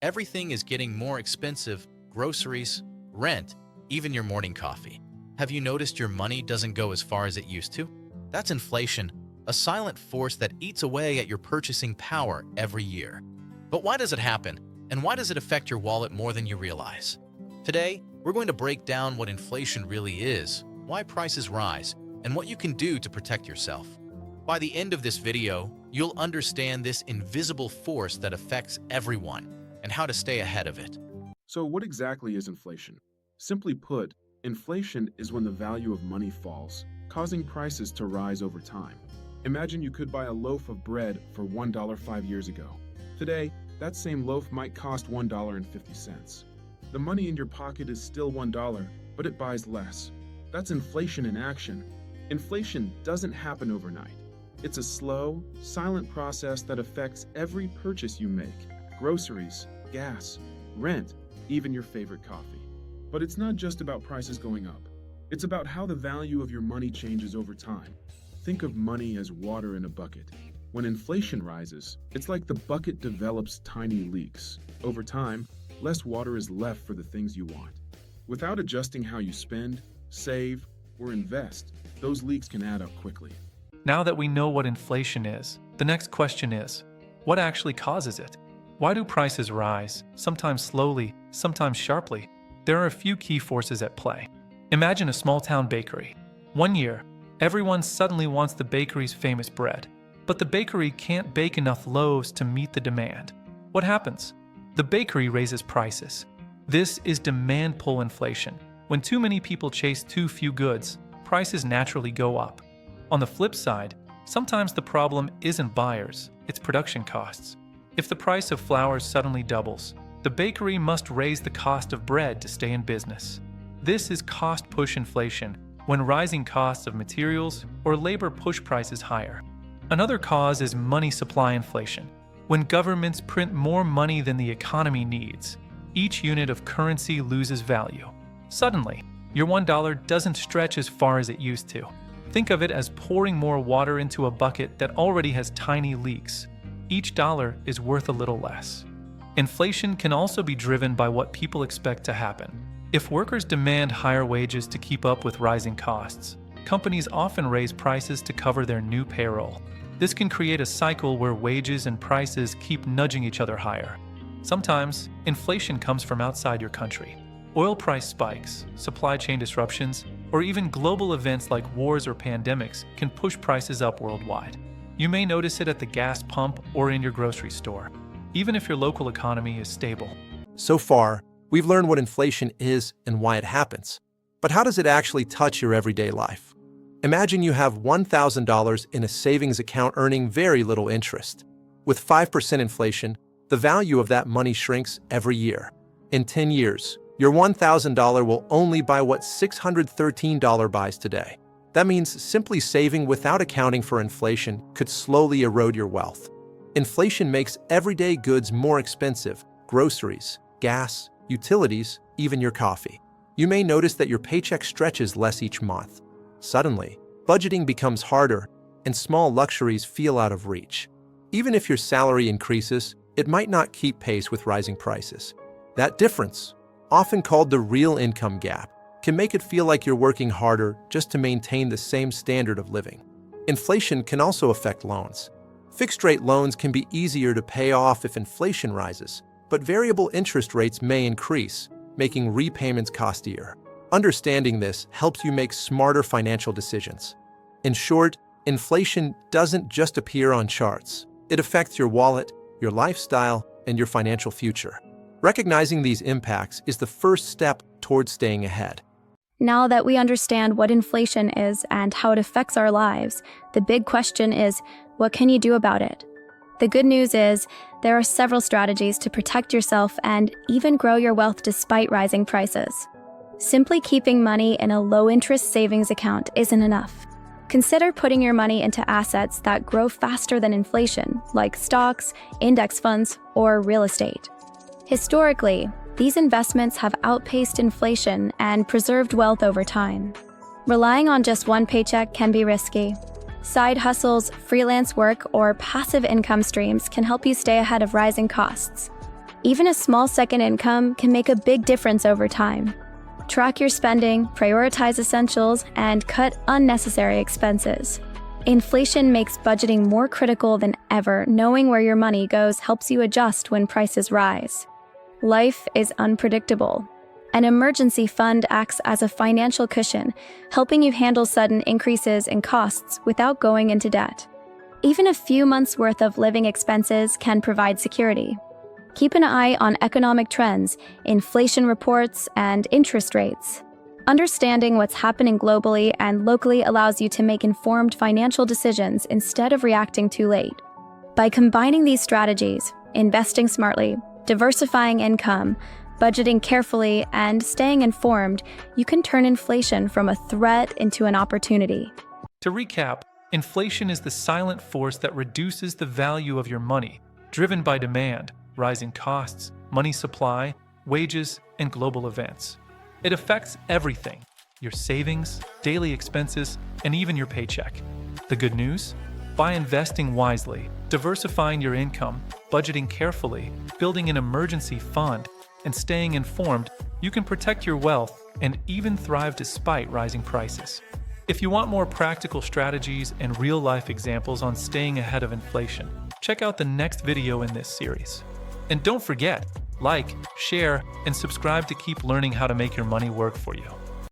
Everything is getting more expensive: groceries, rent, even your morning coffee. Have you noticed your money doesn't go as far as it used to? That's inflation, a silent force that eats away at your purchasing power every year. But why does it happen? And why does it affect your wallet more than you realize? Today, we're going to break down what inflation really is, why prices rise, and what you can do to protect yourself. By the end of this video, you'll understand this invisible force that affects everyone and how to stay ahead of it. So what exactly is inflation? Simply put, inflation is when the value of money falls, causing prices to rise over time. Imagine you could buy a loaf of bread for $1 5 years ago. Today, that same loaf might cost $1.50. The money in your pocket is still $1, but it buys less. That's inflation in action. Inflation doesn't happen overnight. It's a slow, silent process that affects every purchase you make: groceries, gas, rent, even your favorite coffee. But it's not just about prices going up. It's about how the value of your money changes over time. Think of money as water in a bucket. When inflation rises, it's like the bucket develops tiny leaks. Over time, less water is left for the things you want. Without adjusting how you spend, save, or invest, those leaks can add up quickly. Now that we know what inflation is, the next question is, what actually causes it? Why do prices rise, sometimes slowly, sometimes sharply? There are a few key forces at play. Imagine a small-town bakery. One year, everyone suddenly wants the bakery's famous bread, but the bakery can't bake enough loaves to meet the demand. What happens? The bakery raises prices. This is demand-pull inflation. When too many people chase too few goods, prices naturally go up. On the flip side, sometimes the problem isn't buyers, it's production costs. If the price of flour suddenly doubles, the bakery must raise the cost of bread to stay in business. This is cost-push inflation, when rising costs of materials or labor push prices higher. Another cause is money supply inflation. When governments print more money than the economy needs, each unit of currency loses value. Suddenly, your $1 doesn't stretch as far as it used to. Think of it as pouring more water into a bucket that already has tiny leaks. Each dollar is worth a little less. Inflation can also be driven by what people expect to happen. If workers demand higher wages to keep up with rising costs, companies often raise prices to cover their new payroll. This can create a cycle where wages and prices keep nudging each other higher. Sometimes, inflation comes from outside your country. Oil price spikes, supply chain disruptions, or even global events like wars or pandemics can push prices up worldwide. You may notice it at the gas pump or in your grocery store, even if your local economy is stable. So far, we've learned what inflation is and why it happens. But how does it actually touch your everyday life? Imagine you have $1,000 in a savings account earning very little interest. With 5% inflation, the value of that money shrinks every year. In 10 years, your $1,000 will only buy what $613 buys today. That means simply saving without accounting for inflation could slowly erode your wealth. Inflation makes everyday goods more expensive: groceries, gas, utilities, even your coffee. You may notice that your paycheck stretches less each month. Suddenly, budgeting becomes harder, and small luxuries feel out of reach. Even if your salary increases, it might not keep pace with rising prices. That difference, often called the real income gap, can make it feel like you're working harder just to maintain the same standard of living. Inflation can also affect loans. Fixed-rate loans can be easier to pay off if inflation rises, but variable interest rates may increase, making repayments costlier. Understanding this helps you make smarter financial decisions. In short, inflation doesn't just appear on charts. It affects your wallet, your lifestyle, and your financial future. Recognizing these impacts is the first step towards staying ahead. Now that we understand what inflation is and how it affects our lives, the big question is, what can you do about it? The good news is, there are several strategies to protect yourself and even grow your wealth despite rising prices. Simply keeping money in a low-interest savings account isn't enough. Consider putting your money into assets that grow faster than inflation, like stocks, index funds, or real estate. Historically, these investments have outpaced inflation and preserved wealth over time. Relying on just one paycheck can be risky. Side hustles, freelance work, or passive income streams can help you stay ahead of rising costs. Even a small second income can make a big difference over time. Track your spending, prioritize essentials, and cut unnecessary expenses. Inflation makes budgeting more critical than ever. Knowing where your money goes helps you adjust when prices rise. Life is unpredictable. An emergency fund acts as a financial cushion, helping you handle sudden increases in costs without going into debt. Even a few months' worth of living expenses can provide security. Keep an eye on economic trends, inflation reports, and interest rates. Understanding what's happening globally and locally allows you to make informed financial decisions instead of reacting too late. By combining these strategies, investing smartly, diversifying income, budgeting carefully, and staying informed, you can turn inflation from a threat into an opportunity. To recap, inflation is the silent force that reduces the value of your money, driven by demand, rising costs, money supply, wages, and global events. It affects everything: your savings, daily expenses, and even your paycheck. The good news? By investing wisely, diversifying your income, budgeting carefully, building an emergency fund, and staying informed, you can protect your wealth and even thrive despite rising prices. If you want more practical strategies and real-life examples on staying ahead of inflation, check out the next video in this series. And don't forget, like, share, and subscribe to keep learning how to make your money work for you.